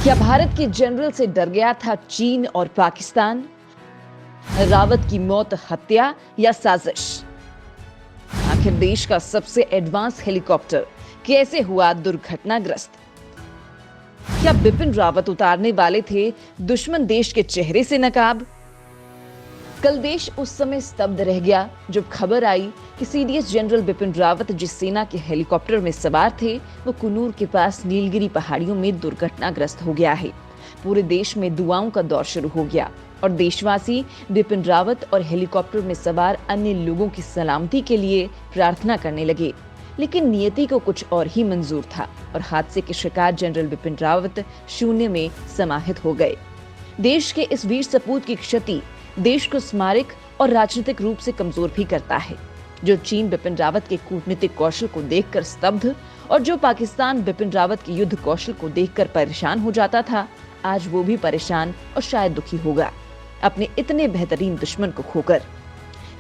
क्या भारत के जनरल से डर गया था चीन और पाकिस्तान? रावत की मौत हत्या या साजिश? आखिर देश का सबसे एडवांस हेलीकॉप्टर कैसे हुआ दुर्घटनाग्रस्त? क्या बिपिन रावत उतारने वाले थे दुश्मन देश के चेहरे से नकाब? कल देश उस समय स्तब्ध रह गया जब खबर आई कि सीडीएस जनरल बिपिन रावत जिस सेना के हेलीकॉप्टर में सवार थे वो कुन्नूर के पास नीलगिरी पहाड़ियों में दुर्घटनाग्रस्त हो गया है। पूरे देश में दुआओं का दौर शुरू हो गया और देशवासी बिपिन रावत और हेलीकॉप्टर में सवार अन्य लोगों की सलामती के लिए प्रार्थना करने लगे। लेकिन नियति को कुछ और ही मंजूर था और हादसे के शिकार जनरल बिपिन रावत शून्य में समाहित हो गए। देश के इस वीर सपूत की क्षति देश को स्मारक और राजनीतिक रूप से कमजोर भी करता है। जो चीन बिपिन रावत के कूटनीतिक कौशल को देखकर स्तब्ध और जो पाकिस्तान बिपिन रावत के युद्ध कौशल को देखकर परेशान हो जाता था, आज वो भी परेशान और शायद दुखी होगा अपने इतने बेहतरीन दुश्मन को खोकर।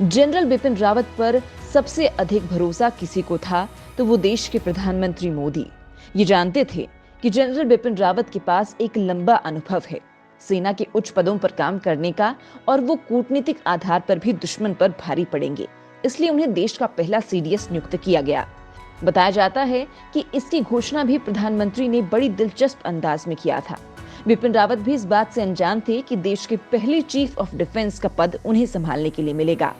जनरल बिपिन रावत पर सबसे अधिक भरोसा किसी को था तो वो देश के प्रधानमंत्री मोदी। ये जानते थे कि जनरल बिपिन रावत के पास एक लंबा अनुभव है सेना के उच्च पदों पर काम करने का और वो कूटनीतिक आधार पर भी दुश्मन पर भारी पड़ेंगे, इसलिए उन्हें देश का पहला सीडीएस नियुक्त किया गया। बताया जाता है कि इसकी घोषणा भी प्रधानमंत्री ने बड़ी दिलचस्प अंदाज में किया था। बिपिन रावत भी इस बात से अनजान थे कि देश के पहले चीफ ऑफ डिफेंस का पद उन्हें संभालने के लिए मिलेगा।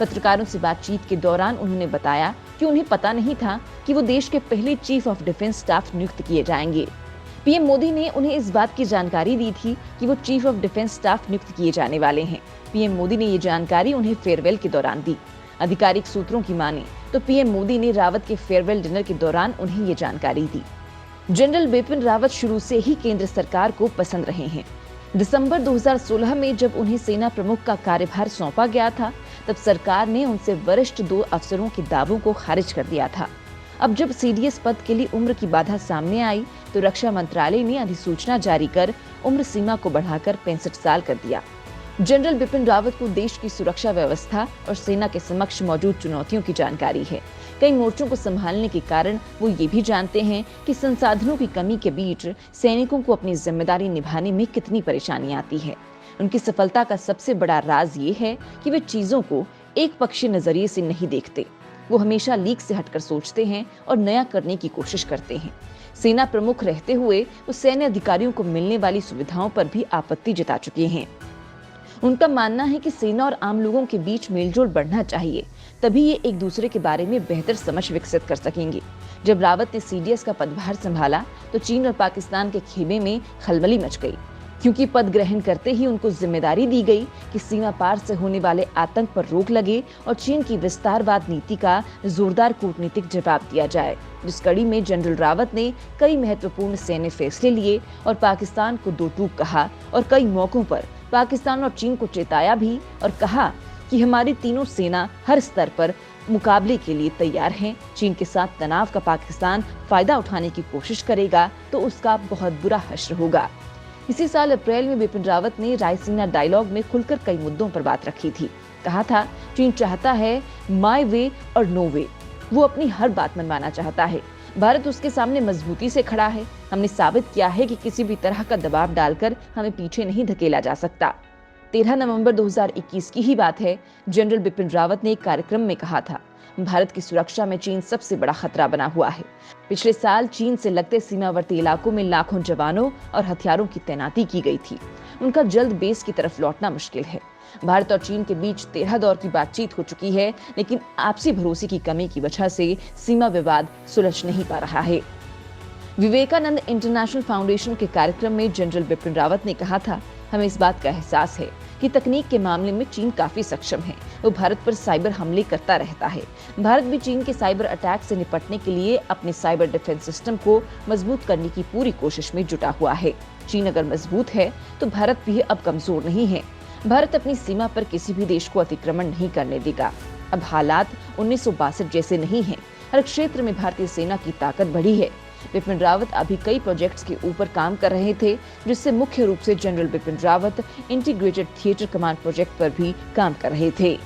पत्रकारों से बातचीत के दौरान उन्होंने बताया कि उन्हें पता नहीं था कि वो देश के पहले चीफ ऑफ डिफेंस स्टाफ नियुक्त किए जाएंगे। पीएम मोदी ने उन्हें इस बात की जानकारी दी थी कि वो चीफ ऑफ डिफेंस स्टाफ नियुक्त किए जाने वाले हैं। पीएम मोदी ने ये जानकारी उन्हें फेयरवेल के दौरान दी। आधिकारिक सूत्रों की माने तो पीएम मोदी ने रावत के फेयरवेल डिनर के दौरान उन्हें ये जानकारी दी। जनरल बिपिन रावत शुरू से ही केंद्र सरकार को पसंद रहे हैं। दिसंबर 2016 में जब उन्हें सेना प्रमुख का कार्यभार सौंपा गया था, तब सरकार ने उनसे वरिष्ठ 2 अफसरों के दावों को खारिज कर दिया था। अब जब सीडीएस पद के लिए उम्र की बाधा सामने आई तो रक्षा मंत्रालय ने अधिसूचना जारी कर उम्र सीमा को बढ़ाकर 65 साल कर दिया। जनरल बिपिन रावत को देश की सुरक्षा व्यवस्था और सेना के समक्ष मौजूद चुनौतियों की जानकारी है। कई मोर्चों को संभालने के कारण वो ये भी जानते हैं कि संसाधनों की कमी के बीच सैनिकों को अपनी जिम्मेदारी निभाने में कितनी परेशानी आती है। उनकी सफलता का सबसे बड़ा राज ये है कि वे चीजों को एक पक्षीय नजरिए से नहीं देखते। वो हमेशा लीक से हटकर सोचते हैं और नया करने की कोशिश करते हैं। सेना प्रमुख रहते हुए वो सैन्य अधिकारियों को मिलने वाली सुविधाओं पर भी आपत्ति जता चुके हैं। उनका मानना है कि सेना और आम लोगों के बीच मेलजोल बढ़ना चाहिए, तभी ये एक दूसरे के बारे में बेहतर समझ विकसित कर सकेंगे। जब रावत ने सीडीएस का पदभार संभाला तो चीन और पाकिस्तान के खेमे में खलबली मच गई, क्योंकि पद ग्रहण करते ही उनको जिम्मेदारी दी गई कि सीमा पार से होने वाले आतंक पर रोक लगे और चीन की विस्तारवाद नीति का जोरदार कूटनीतिक जवाब दिया जाए। जिस कड़ी में जनरल रावत ने कई महत्वपूर्ण सैन्य फैसले लिए और पाकिस्तान को दो टूक कहा और कई मौकों पर पाकिस्तान और चीन को चेताया भी और कहा कि हमारी तीनों सेना हर स्तर पर मुकाबले के लिए तैयार हैं। चीन के साथ तनाव का पाकिस्तान फायदा उठाने की कोशिश करेगा तो उसका बहुत बुरा हश्र होगा। इसी साल अप्रैल में बिपिन रावत ने रायसीना डायलॉग में खुलकर कई मुद्दों पर बात रखी थी। कहा था, चीन चाहता है माय वे और नो वे, वो अपनी हर बात मनवाना चाहता है। भारत उसके सामने मजबूती से खड़ा है। हमने साबित किया है कि किसी भी तरह का दबाव डालकर हमें पीछे नहीं धकेला जा सकता। 13 नवंबर 2021 की ही बात है। जनरल बिपिन रावत ने एक कार्यक्रम में कहा था, भारत की सुरक्षा में चीन सबसे बड़ा खतरा बना हुआ है। पिछले साल चीन से लगते सीमावर्ती इलाकों में लाखों जवानों और हथियारों की तैनाती की गई थी। उनका जल्द बेस की तरफ लौटना मुश्किल है। भारत और चीन के बीच 13 दौर की बातचीत हो चुकी है, लेकिन आपसी भरोसे की कमी की वजह से सीमा विवाद सुलझ नहीं पा रहा है। विवेकानंद इंटरनेशनल फाउंडेशन के कार्यक्रम में जनरल बिपिन रावत ने कहा था, हमें इस बात का एहसास है कि तकनीक के मामले में चीन काफी सक्षम है। वो भारत पर साइबर हमले करता रहता है। भारत भी चीन के साइबर अटैक से निपटने के लिए अपने साइबर डिफेंस सिस्टम को मजबूत करने की पूरी कोशिश में जुटा हुआ है। चीन अगर मजबूत है तो भारत भी अब कमजोर नहीं है। भारत अपनी सीमा पर किसी भी देश को अतिक्रमण नहीं करने देगा। अब हालात 1962 जैसे नहीं हैं। हर क्षेत्र में भारतीय सेना की ताकत बढ़ी है। बिपिन रावत अभी कई प्रोजेक्ट्स के ऊपर काम कर रहे थे, जिससे मुख्य रूप से general Bipin Rawat integrated theatre command project पर भी काम कर रहे थे।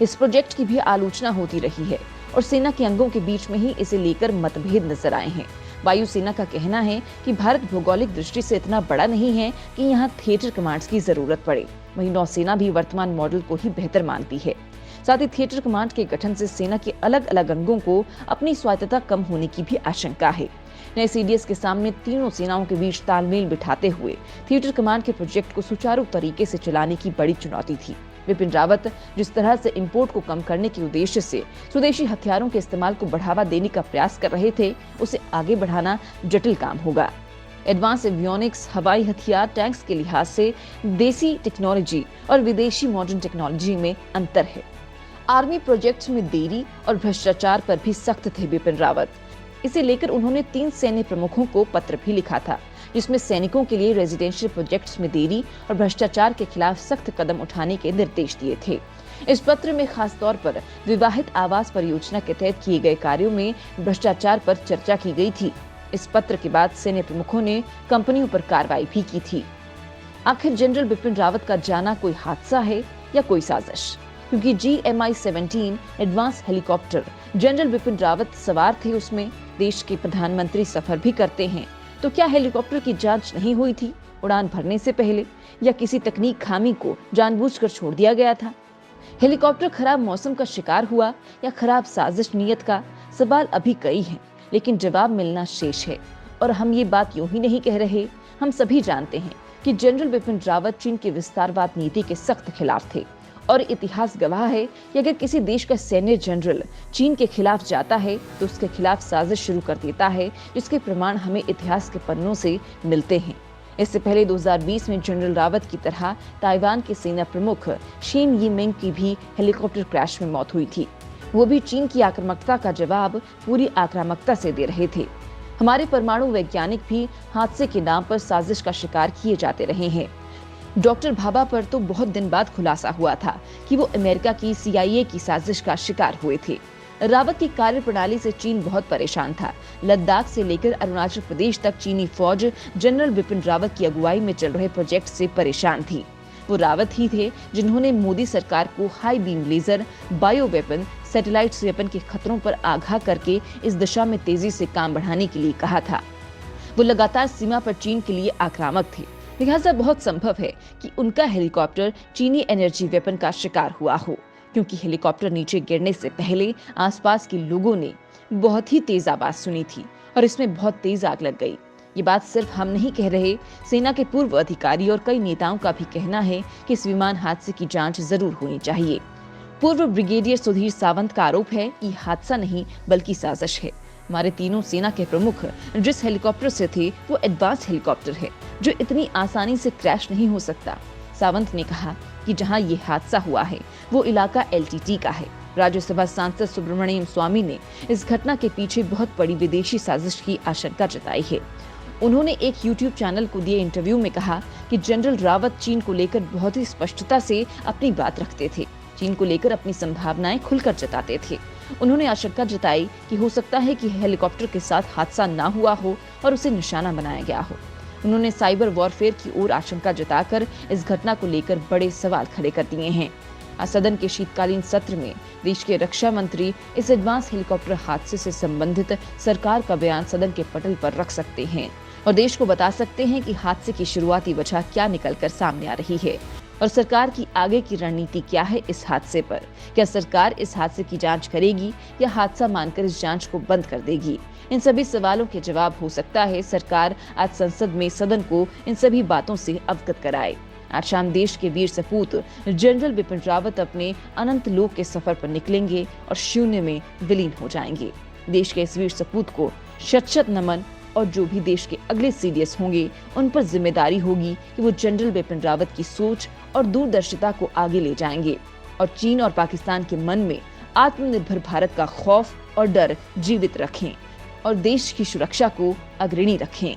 इस प्रोजेक्ट की भी आलोचना होती रही है और सेना के अंगों के बीच में ही इसे लेकर मतभेद नजर आए हैं। वायुसेना का कहना है कि भारत भौगोलिक दृष्टि से इतना बड़ा नहीं है कि यहाँ थिएटर कमांड्स की जरूरत पड़े। वहीं नौसेना भी वर्तमान मॉडल को ही बेहतर मानती है। साथ ही थिएटर कमांड के गठन से सेना के अलग अलग अंगों को अपनी स्वायत्तता कम होने की भी आशंका है। नए सीडीएस के सामने तीनों सेनाओं के बीच तालमेल बिठाते हुए थिएटर कमांड के प्रोजेक्ट को सुचारू तरीके से चलाने की बड़ी चुनौती थी। विपिन रावत जिस तरह से इंपोर्ट को कम करने के उद्देश्य से स्वदेशी हथियारों के इस्तेमाल को बढ़ावा देने का प्रयास कर रहे थे, उसे आगे बढ़ाना जटिल काम होगा। एडवांस एवियोनिक्स, हवाई हथियार, टैंक्स के लिहाज से देसी टेक्नोलॉजी और विदेशी मॉडर्न टेक्नोलॉजी में अंतर है। आर्मी प्रोजेक्ट्स में देरी और भ्रष्टाचार पर भी सख्त थे विपिन रावत। इसे लेकर उन्होंने 3 सैन्य प्रमुखों को पत्र भी लिखा था, जिसमें सैनिकों के लिए रेजिडेंशियल प्रोजेक्ट्स में देरी और भ्रष्टाचार के खिलाफ सख्त कदम उठाने के निर्देश दिए थे। इस पत्र में खास तौर पर विवाहित आवास परियोजना के तहत किए गए कार्यों में भ्रष्टाचार पर चर्चा की गई थी। इस पत्र के बाद सैन्य प्रमुखों ने कंपनियों पर कार्रवाई भी की थी। आखिर जनरल बिपिन रावत का जाना कोई हादसा है या कोई साजिश? क्योंकि GMI-17 advance helicopter general Bipin Rawat सवार थे, उसमें देश के प्रधानमंत्री सफर भी करते हैं, तो क्या हेलीकॉप्टर की जांच नहीं हुई थी उड़ान भरने से पहले, या किसी तकनीक खामी को जानबूझकर छोड़ दिया गया था? हेलीकॉप्टर खराब मौसम का शिकार हुआ या खराब साजिश नीयत का? सवाल अभी कई हैं, लेकिन जवाब मिलना शेष है। और हम ये बात यूं ही नहीं कह रहे, हम सभी जानते हैं कि जनरल बिपिन रावत चीन की विस्तारवाद नीति के सख्त खिलाफ थे, और इतिहास गवाह है कि अगर किसी देश का सैन्य जनरल चीन के खिलाफ जाता है तो उसके खिलाफ साजिश शुरू कर देता है, जिसके प्रमाण हमें इतिहास के पन्नों से मिलते हैं। इससे पहले 2020 में जनरल रावत की तरह ताइवान के सेना प्रमुख शीन यीमिंग की भी हेलीकॉप्टर क्रैश में मौत हुई थी। वो भी चीन की आक्रामकता का जवाब पूरी आक्रामकता से दे रहे थे। हमारे परमाणु वैज्ञानिक भी हादसे के नाम पर साजिश का शिकार किए जाते रहे हैं। डॉक्टर भाभा पर तो बहुत दिन बाद खुलासा हुआ था कि वो अमेरिका की CIA की साजिश का शिकार हुए थे। रावत की कार्यप्रणाली से चीन बहुत परेशान था। लद्दाख से लेकर अरुणाचल प्रदेश तक चीनी फौज जनरल बिपिन रावत की अगुवाई में चल रहे प्रोजेक्ट से परेशान थी। वो रावत ही थे जिन्होंने मोदी सरकार को high beam laser, bio weapon, satellite weapon के खतरों पर आगाह करके इस दिशा में तेजी से काम बढ़ाने के लिए कहा था। वो लगातार सीमा पर चीन के लिए आक्रामक थे, लिहाजा बहुत संभव है कि उनका हेलीकॉप्टर चीनी एनर्जी वेपन का शिकार हुआ हो, क्योंकि हेलीकॉप्टर नीचे गिरने से पहले आसपास के लोगों ने बहुत ही तेज आवाज सुनी थी और इसमें बहुत तेज आग लग गई। ये बात सिर्फ हम नहीं कह रहे, सेना के पूर्व अधिकारी और कई नेताओं का भी कहना है कि इस विमान हादसे की जांच जरूर होनी चाहिए। पूर्व ब्रिगेडियर सुधीर सावंत का आरोप है कि हादसा नहीं बल्कि साजिश है। हमारे तीनों सेना के प्रमुख जिस हेलीकॉप्टर से थे वो एडवांस हेलीकॉप्टर है जो इतनी आसानी से क्रैश नहीं हो सकता। सावंत ने कहा कि जहां ये हादसा हुआ है वो इलाका LTT का है। राज्यसभा सांसद सुब्रमण्यम स्वामी ने इस घटना के पीछे बहुत बड़ी विदेशी साजिश की आशंका जताई है। उन्होंने एक YouTube चैनल को दिए इंटरव्यू में कहा कि जनरल रावत चीन को लेकर बहुत ही स्पष्टता से अपनी बात रखते थे, चीन को लेकर अपनी संभावनाएं खुलकर जताते थे। उन्होंने आशंका जताई कि हो सकता है कि हेलीकॉप्टर के साथ हादसा ना हुआ हो और उसे निशाना बनाया गया हो। उन्होंने साइबर वॉरफेयर की ओर आशंका जताकर इस घटना को लेकर बड़े सवाल खड़े कर दिए हैं। आज सदन के शीतकालीन सत्र में देश के रक्षा मंत्री इस एडवांस हेलीकॉप्टर हादसे से संबंधित सरकार का बयान सदन के पटल पर रख सकते हैं और देश को बता सकते हैं कि हादसे की शुरुआती वजह क्या निकलकर सामने आ रही है और सरकार की आगे की रणनीति क्या है इस हादसे पर। क्या सरकार इस हादसे की जांच करेगी या हादसा मानकर इस जांच को बंद कर देगी? इन सभी सवालों के जवाब हो सकता है सरकार आज संसद में सदन को इन सभी बातों से अवगत कराए। आज शाम देश के वीर सपूत जनरल बिपिन रावत अपने अनंत लोक के सफर पर निकलेंगे और शून्य में विलीन हो जाएंगे। देश के इस वीर सपूत को शत-शत नमन और जो भी देश के अगले CDS होंगे उन पर जिम्मेदारी होगी कि वो जनरल बिपिन रावत की सोच और दूरदर्शिता को आगे ले जाएंगे और चीन और पाकिस्तान के मन में आत्मनिर्भर भारत का खौफ और डर जीवित रखें और देश की सुरक्षा को अग्रणी रखें।